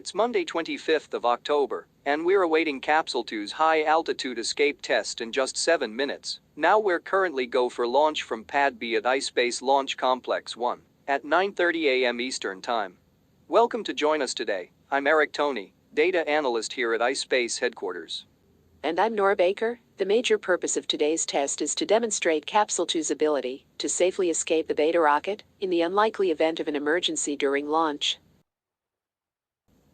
It's Monday 25th of October, and we're awaiting CapsuleTwo's high-altitude escape test in just 7 minutes. Now we're currently go for launch from Pad B at iSpace Launch Complex 1 at 9:30 a.m. Eastern Time. Welcome to join us today. I'm Eric Toney, data analyst here at iSpace headquarters. And I'm Nora Baker. The major purpose of today's test is to demonstrate CapsuleTwo's ability to safely escape the Beta rocket in the unlikely event of an emergency during launch.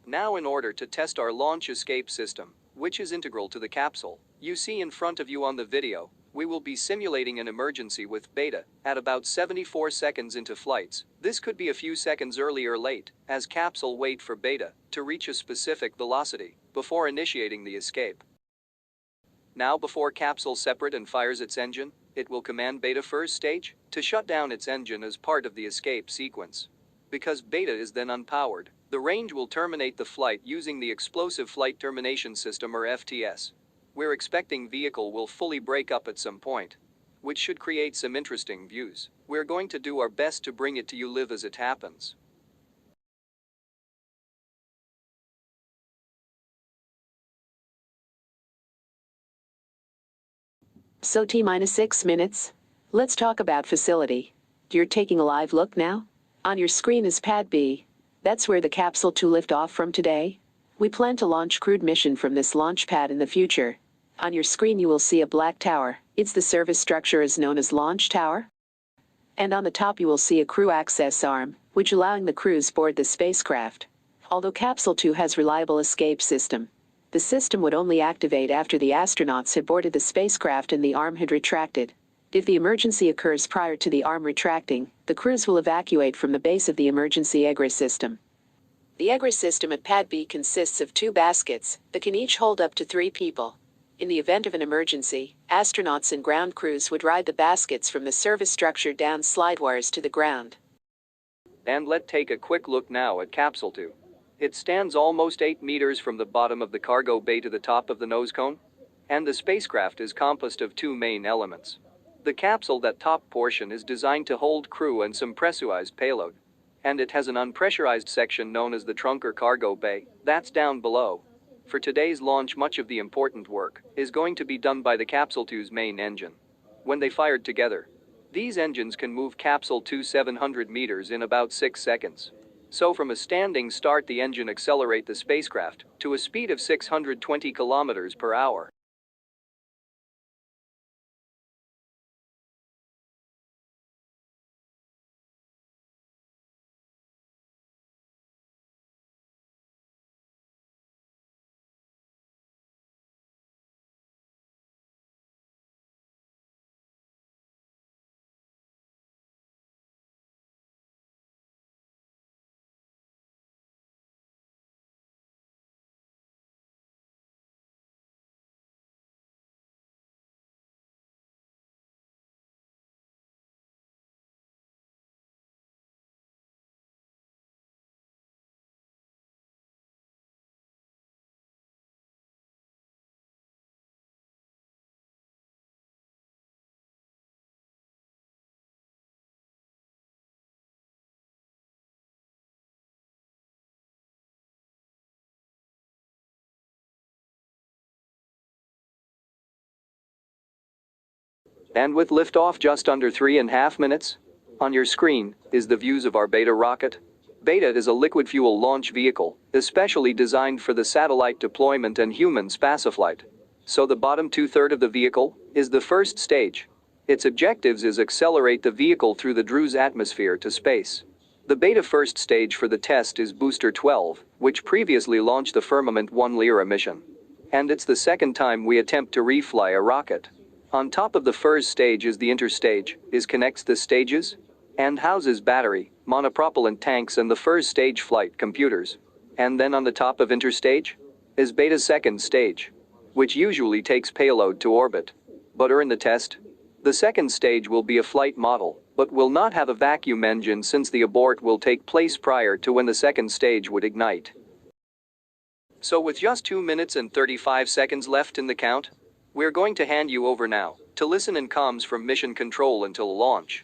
Now, in order to test our launch escape system, which is integral to the capsule, you see in front of you on the video, we will be simulating an emergency with Beta at about 74 seconds into flights. This could be a few seconds early or late, as capsule wait for Beta to reach a specific velocity before initiating the escape. Now, before capsule separate and fires its engine, it will command Beta first stage to shut down its engine as part of the escape sequence. Because Beta is then unpowered, the range will terminate the flight using the Explosive Flight Termination System or FTS. We're expecting vehicle will fully break up at some point, which should create some interesting views. We're going to do our best to bring it to you live as it happens. So T-6 minutes. Let's talk about facility. You're taking a live look now? On your screen is Pad B. That's where the CapsuleTwo lift off from today. We plan to launch crewed mission from this launch pad in the future. On your screen you will see a black tower. It's the service structure is known as Launch Tower. And on the top you will see a crew access arm, which allowing the crews board the spacecraft. Although CapsuleTwo has reliable escape system, the system would only activate after the astronauts had boarded the spacecraft and the arm had retracted. If the emergency occurs prior to the arm retracting, the crews will evacuate from the base of the emergency egress system. The egress system at Pad B consists of 2 baskets that can each hold up to 3 people. In the event of an emergency, astronauts and ground crews would ride the baskets from the service structure down slide wires to the ground. And let's take a quick look now at CapsuleTwo. It stands almost 8 meters from the bottom of the cargo bay to the top of the nose cone. And the spacecraft is composed of 2 main elements. The capsule, that top portion, is designed to hold crew and some pressurized payload. And it has an unpressurized section known as the trunk or cargo bay, that's down below. For today's launch, much of the important work is going to be done by the CapsuleTwo's main engine. When they fired together, these engines can move CapsuleTwo 700 meters in about 6 seconds. So from a standing start, the engine accelerate the spacecraft to a speed of 620 kilometers per hour. And with liftoff just under 3.5 minutes, on your screen is the views of our Beta rocket. Beta is a liquid fuel launch vehicle, especially designed for the satellite deployment and human spaceflight. So the bottom 2/3 of the vehicle is the first stage. Its objectives is accelerate the vehicle through the Drew's atmosphere to space. The Beta first stage for the test is Booster 12, which previously launched the Firmament 1 Lyra mission. And it's the second time we attempt to refly a rocket. On top of the first stage is the interstage, is connects the stages and houses battery, monopropellant tanks and the first stage flight computers. And then on the top of interstage is Beta's second stage, which usually takes payload to orbit. But during the test, the second stage will be a flight model, but will not have a vacuum engine since the abort will take place prior to when the second stage would ignite. So with just 2 minutes and 35 seconds left in the count, we're going to hand you over now to listen in comms from mission control until launch.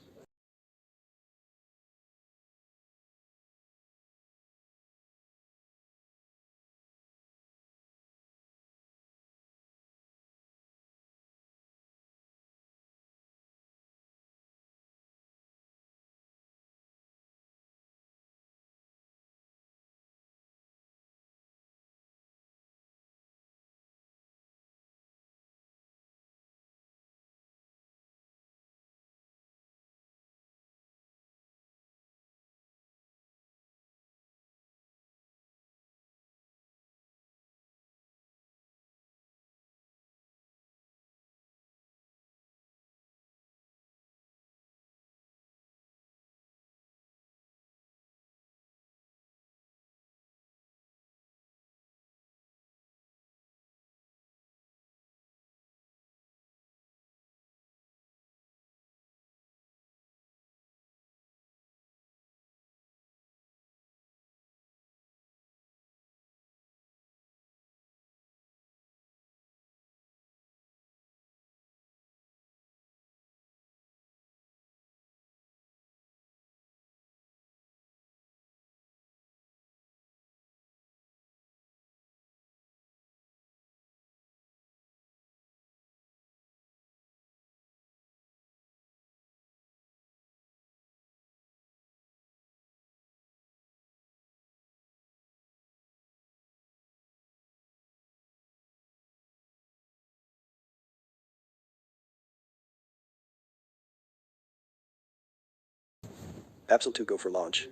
CapsuleTwo go for launch.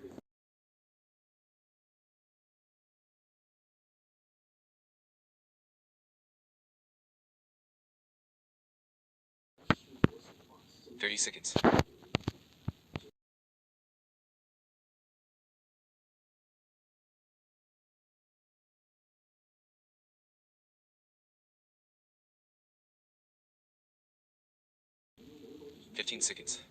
Seconds. 15 seconds.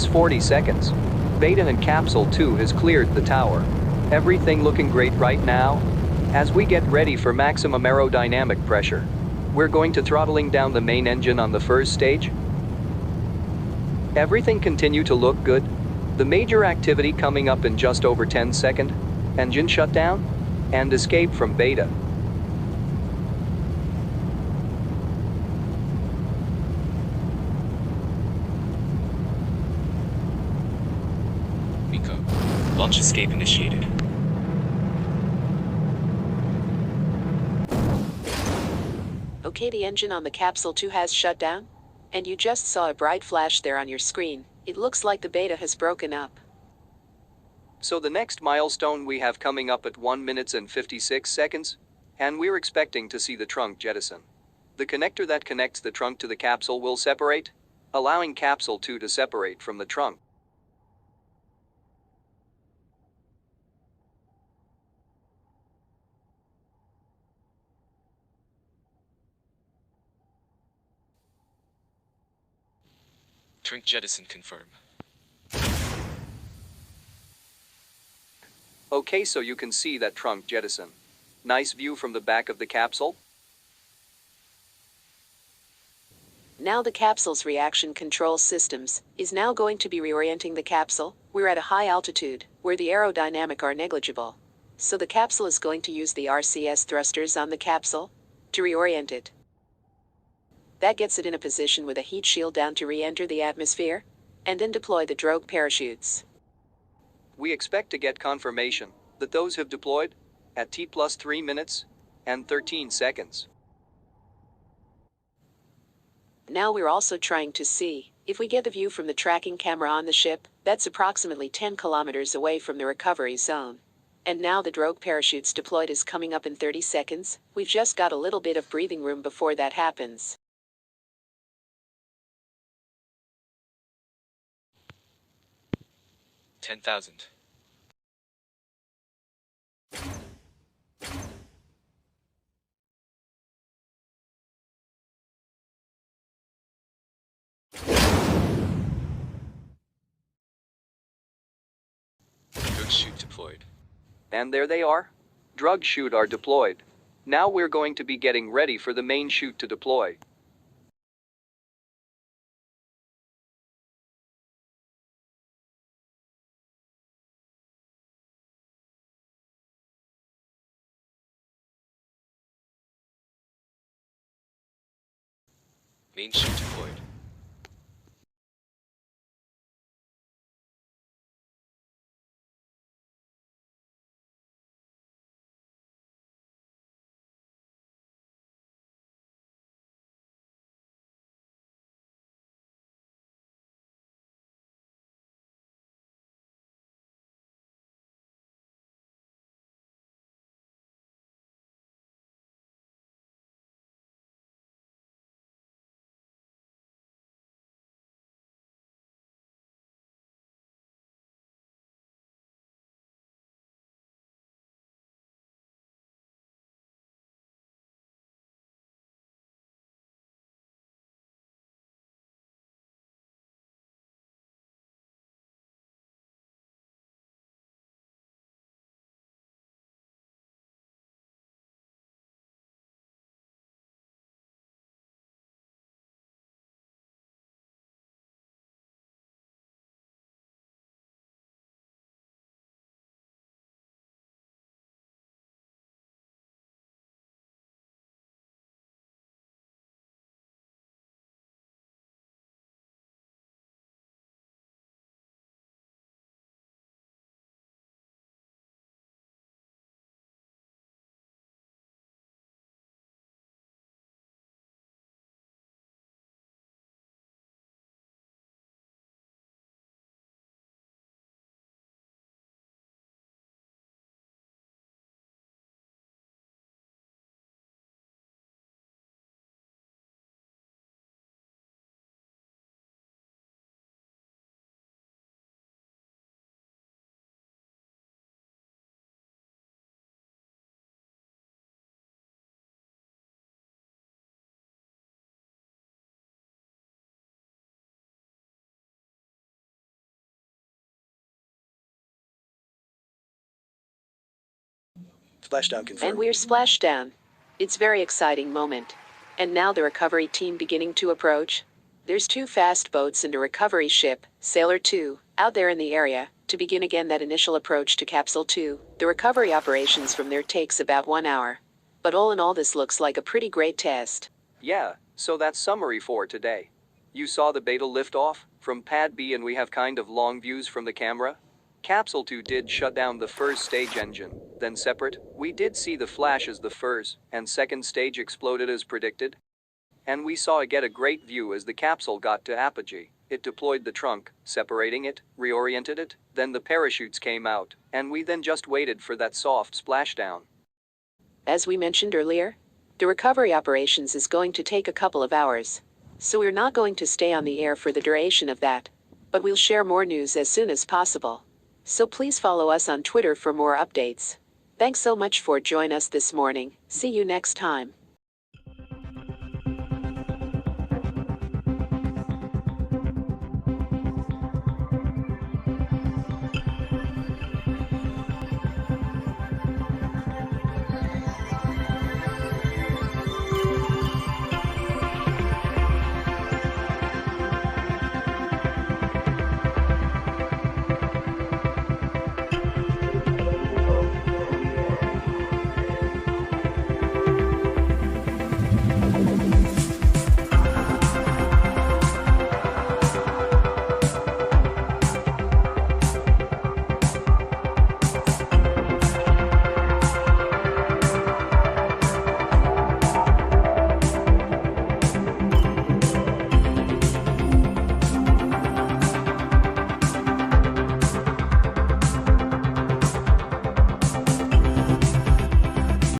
40 seconds. Beta and Capsule 2 has cleared the tower. Everything looking great right now? As we get ready for maximum aerodynamic pressure, we're going to throttling down the main engine on the first stage. Everything continue to look good. The major activity coming up in just over 10 seconds. Engine shutdown and escape from Beta. Launch escape initiated. Okay, the engine on the Capsule 2 has shut down, and you just saw a bright flash there on your screen. It looks like the beta has broken up. So the next milestone we have coming up at 1 minute and 56 seconds, and we're expecting to see the trunk jettison. The connector that connects the trunk to the capsule will separate, allowing Capsule 2 to separate from the trunk. Trunk jettison confirm. Okay, so you can see that trunk jettison. Nice view from the back of the capsule. Now the capsule's reaction control systems is now going to be reorienting the capsule. We're at a high altitude, where the aerodynamic are negligible. So the capsule is going to use the RCS thrusters on the capsule to reorient it. That gets it in a position with a heat shield down to re-enter the atmosphere, and then deploy the drogue parachutes. We expect to get confirmation that those have deployed at T+3 minutes and 13 seconds. Now we're also trying to see if we get the view from the tracking camera on the ship that's approximately 10 kilometers away from the recovery zone. And now the drogue parachutes deployed is coming up in 30 seconds. We've just got a little bit of breathing room before that happens. $10,000. Drug chute deployed. And there they are. Drug chute are deployed. Now we're going to be getting ready for the main chute to deploy. Main chute deployed. Splashdown confirmed. And we're splashdown. It's very exciting moment. And now the recovery team beginning to approach. There's 2 fast boats and a recovery ship, Sailor 2, out there in the area, to begin again that initial approach to Capsule 2. The recovery operations from there takes about 1 hour. But all in all this looks like a pretty great test. Yeah, so that's summary for today. You saw the beta liftoff from Pad B and we have kind of long views from the camera. Capsule 2 did shut down the first stage engine, then separate, we did see the flash as the first and second stage exploded as predicted. And we saw get a great view as the capsule got to apogee. It deployed the trunk, separating it, reoriented it, then the parachutes came out, and we then just waited for that soft splashdown. As we mentioned earlier, the recovery operations is going to take a couple of hours. So we're not going to stay on the air for the duration of that. But we'll share more news as soon as possible. So please follow us on Twitter for more updates. Thanks so much for joining us this morning. See you next time.